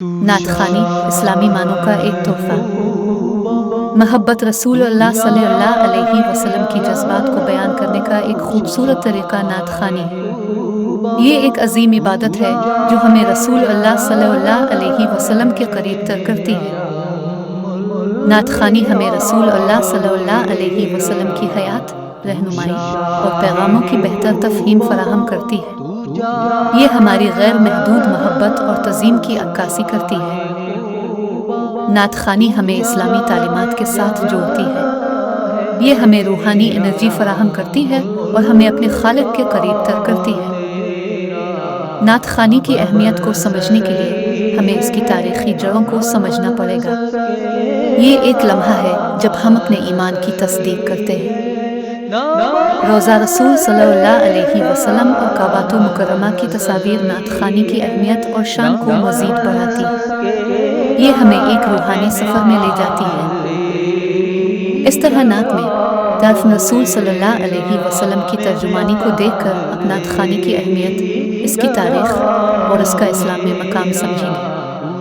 नात ख़ानी इस्लामी मानों का एक तोहफ़ा। महब्बत रसूल अल्लाह सल्लल्लाहु अलैहि वसल्लम की जज्बात को बयान करने का एक खूबसूरत तरीक़ा नात ख़ानी है। ये एक अजीम इबादत है जो हमें रसूल अल्लाह सल्लल्लाहु अलैहि वसल्लम के करीब तर करती है। नात ख़ानी हमें रसूल अल्लाह सल्लल्लाहु अलैहि वसल्लम की हयात, रहनुमाई और पैगामों की बेहतर तफ़हीम फ़राहम करती है। ये हमारी गैर महदूद मोहब्बत और तज़ीम की अक्कासी करती है। नात ख़ानी हमें इस्लामी तालीमात के साथ जोड़ती है। ये हमें रूहानी एनर्जी फ़राहम करती है और हमें अपने खालिक के करीब तर करती है। नात ख़ानी की अहमियत को समझने के लिए हमें इसकी तारीख़ी जड़ों को समझना पड़ेगा। ये एक लम्हा है जब हम अपने ईमान की तस्दीक करते हैं। रोज़ा रसूल सल्लल्लाहु अलैहि वसल्लम और काबातुल मुकर्रमा की तस्वीर नात ख़ानी की अहमियत और शान को मज़ीद बढ़ाती है। ये हमें एक रूहानी सफ़र में ले जाती है। इस तरह नात में तर्फ रसूल सल्लल्लाहु अलैहि वसल्लम की तर्जुमानी को देखकर आप नात ख़ानी की अहमियत, इसकी तारीख़ और इसका इस्लाम में मकाम समझेंगे।